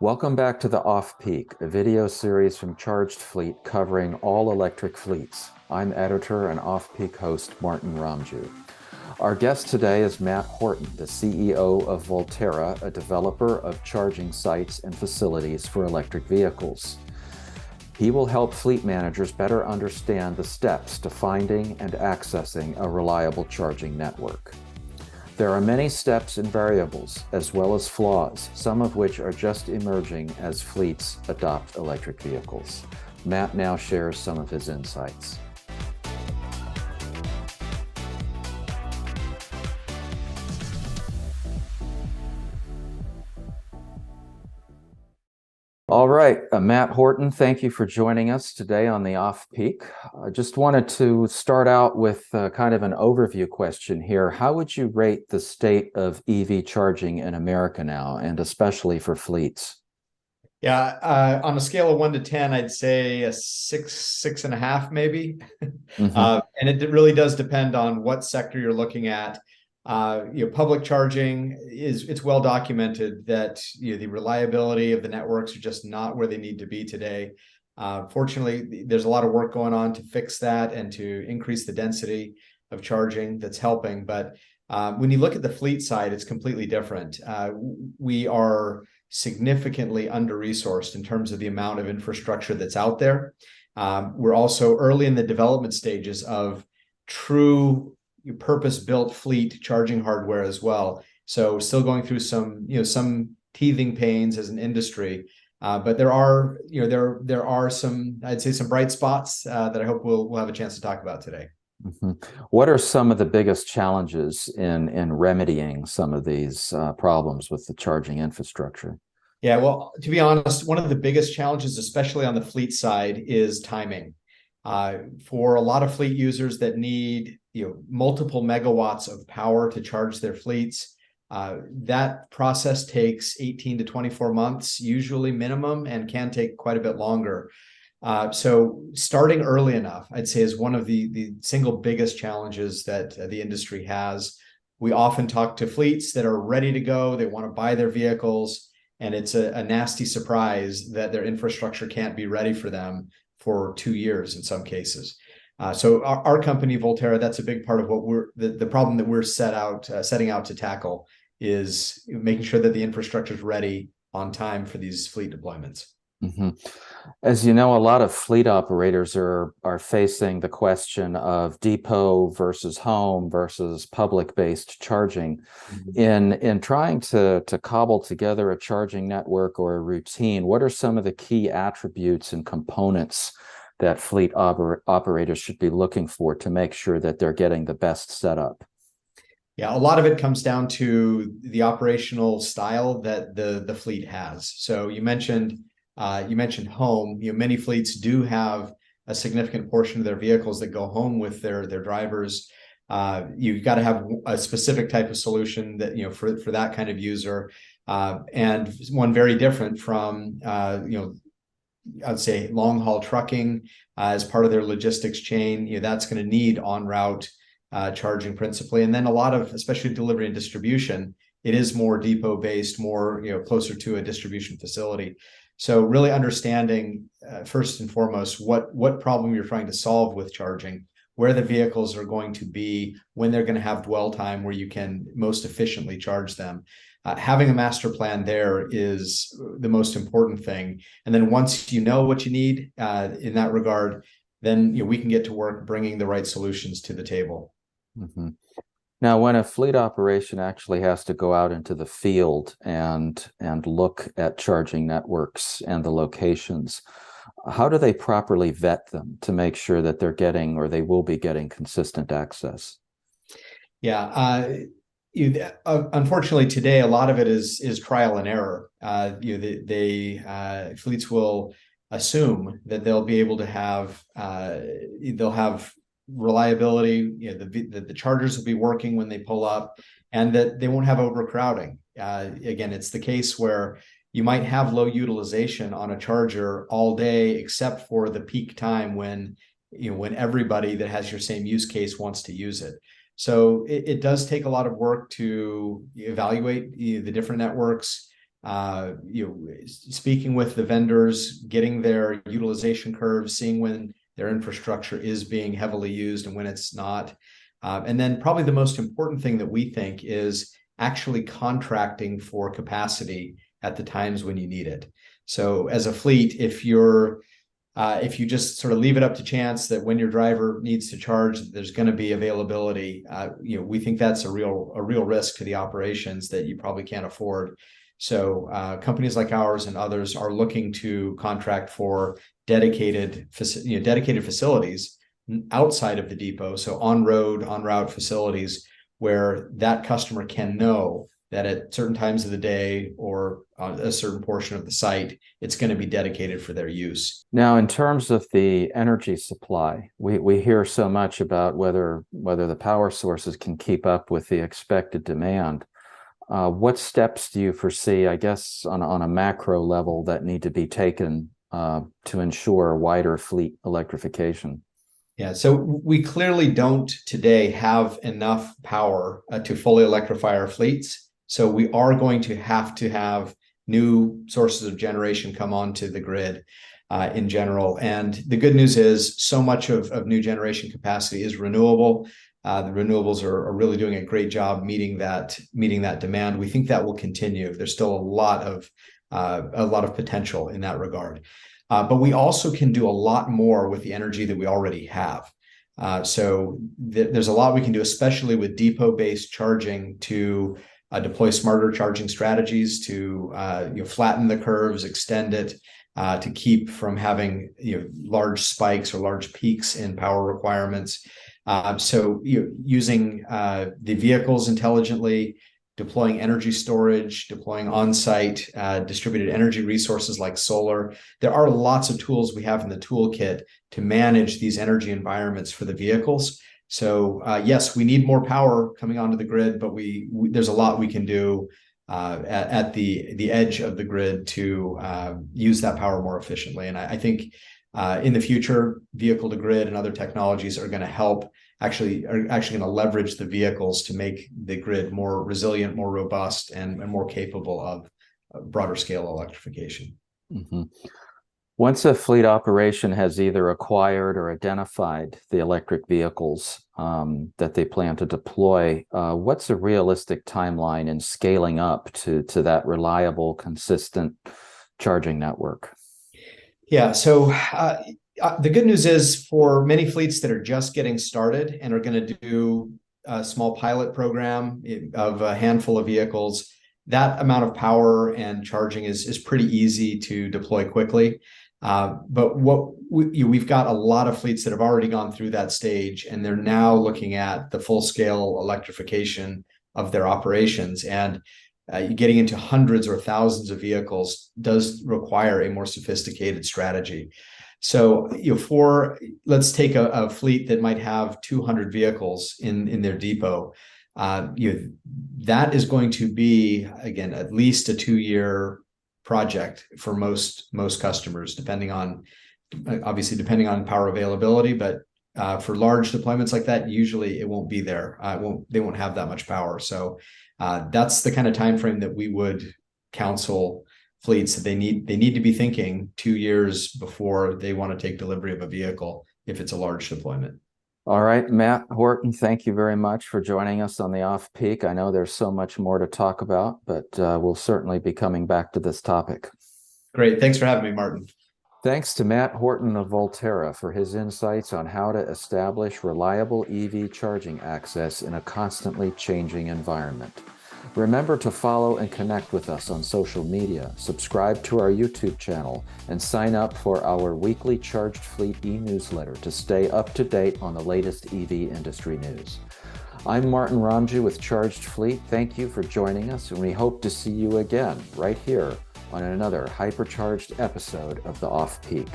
Welcome back to the Off Peak, a video series from Charged Fleet covering all electric fleets. I'm editor and Off Peak host Martin Ramju. Our guest today is Matt Horton, the CEO of Volterra, a developer of charging sites and facilities for electric vehicles. He will help fleet managers better understand the steps to finding and accessing a reliable charging network. There are many steps and variables, as well as flaws, some of which are just emerging as fleets adopt electric vehicles. Matt now shares some of his insights. All right, Matt Horton, thank you for joining us today on the Off Peak. I just wanted to start out with kind of an overview question here. How would you rate the state of EV charging in America now, and especially for fleets? Yeah, on a scale of 1 to 10, I'd say a 6.5 maybe. Mm-hmm. And it really does depend on what sector you're looking at. Public charging it's well documented that the reliability of the networks are just not where they need to be today. Fortunately, there's a lot of work going on to fix that and to increase the density of charging that's helping. But when you look at the fleet side, it's completely different. We are significantly under-resourced in terms of the amount of infrastructure that's out there. We're also early in the development stages of true purpose-built fleet charging hardware as well. So still going through some teething pains as an industry. But there are some, I'd say, some bright spots that I hope we'll have a chance to talk about today. Mm-hmm. What are some of the biggest challenges in remedying some of these problems with the charging infrastructure? Yeah, well, to be honest, one of the biggest challenges, especially on the fleet side, is timing. For a lot of fleet users that need multiple megawatts of power to charge their fleets, that process takes 18 to 24 months, usually minimum, and can take quite a bit longer. So starting early enough, I'd say, is one of the single biggest challenges that the industry has. We often talk to fleets that are ready to go. They want to buy their vehicles, and it's a nasty surprise that their infrastructure can't be ready for them for 2 years in some cases. So our company, Volterra, that's a big part of what the problem that we're setting out to tackle is making sure that the infrastructure is ready on time for these fleet deployments. Mm-hmm. As you know, a lot of fleet operators are facing the question of depot versus home versus public-based charging. Mhm. In trying to cobble together a charging network or a routine, what are some of the key attributes and components that fleet operators should be looking for to make sure that they're getting the best setup? Yeah, a lot of it comes down to the operational style that the fleet has. So you mentioned home. Many fleets do have a significant portion of their vehicles that go home with their drivers. You've got to have a specific type of solution that for that kind of user, and one very different from I'd say long haul trucking as part of their logistics chain. That's going to need on route charging principally, and then a lot of, especially delivery and distribution, it is more depot based, more closer to a distribution facility. So really understanding first and foremost what problem you're trying to solve with charging, where the vehicles are going to be, when they're going to have dwell time where you can most efficiently charge them. Having a master plan there is the most important thing. And then once you know what you need in that regard, then we can get to work bringing the right solutions to the table. Mm-hmm. Now, when a fleet operation actually has to go out into the field and look at charging networks and the locations, how do they properly vet them to make sure that they're getting or they will be getting consistent access? Yeah, unfortunately today a lot of it is trial and error. Fleets will assume that they'll be able to have they'll have reliability. The chargers will be working when they pull up, and that they won't have overcrowding. Again, it's the case where you might have low utilization on a charger all day, except for the peak time when everybody that has your same use case wants to use it. So it does take a lot of work to evaluate the different networks, speaking with the vendors, getting their utilization curves, seeing when their infrastructure is being heavily used and when it's not. And then probably the most important thing that we think is actually contracting for capacity at the times when you need it. So as a fleet, if you just sort of leave it up to chance that when your driver needs to charge, there's going to be availability, we think that's a real risk to the operations that you probably can't afford. So companies like ours and others are looking to contract for dedicated facilities outside of the depot, so on route facilities where that customer can know that at certain times of the day or on a certain portion of the site, it's going to be dedicated for their use. Now, in terms of the energy supply, we hear so much about whether the power sources can keep up with the expected demand. What steps do you foresee, I guess, on a macro level that need to be taken to ensure wider fleet electrification? Yeah, so we clearly don't today have enough power to fully electrify our fleets. So we are going to have new sources of generation come onto the grid in general. And the good news is so much of new generation capacity is renewable. The renewables are really doing a great job meeting that demand. We think that will continue. There's still a lot of potential in that regard. But we also can do a lot more with the energy that we already have. So there's a lot we can do, especially with depot-based charging, to deploy smarter charging strategies, to flatten the curves, extend it, to keep from having large spikes or large peaks in power requirements. So using the vehicles intelligently, deploying energy storage, deploying on-site distributed energy resources like solar. There are lots of tools we have in the toolkit to manage these energy environments for the vehicles. So yes, we need more power coming onto the grid, but there's a lot we can do at the edge of the grid to use that power more efficiently. And I think in the future, vehicle to grid and other technologies are going to help are actually going to leverage the vehicles to make the grid more resilient, more robust, and more capable of broader scale electrification. Mm-hmm. Once a fleet operation has either acquired or identified the electric vehicles that they plan to deploy, what's a realistic timeline in scaling up to that reliable, consistent charging network? Yeah, so the good news is for many fleets that are just getting started and are going to do a small pilot program of a handful of vehicles, that amount of power and charging is pretty easy to deploy quickly. But we've got a lot of fleets that have already gone through that stage, and they're now looking at the full scale electrification of their operations. And getting into hundreds or thousands of vehicles does require a more sophisticated strategy. So, let's take a fleet that might have 200 vehicles in their depot. That is going to be, again, at least a 2-year project for most customers, depending on power availability. But for large deployments like that, usually it won't be there. They won't have that much power. So that's the kind of time frame that we would counsel fleets that they need to be thinking 2 years before they want to take delivery of a vehicle if it's a large deployment. All right, Matt Horton, thank you very much for joining us on the Off Peak. I know there's so much more to talk about, but we'll certainly be coming back to this topic. Great. Thanks for having me, Martin. Thanks to Matt Horton of Volterra for his insights on how to establish reliable EV charging access in a constantly changing environment. Remember to follow and connect with us on social media, subscribe to our YouTube channel, and sign up for our weekly Charged Fleet e-newsletter to stay up to date on the latest EV industry news. I'm Martin Ramju with Charged Fleet. Thank you for joining us, and we hope to see you again right here on another hypercharged episode of the Off Peak.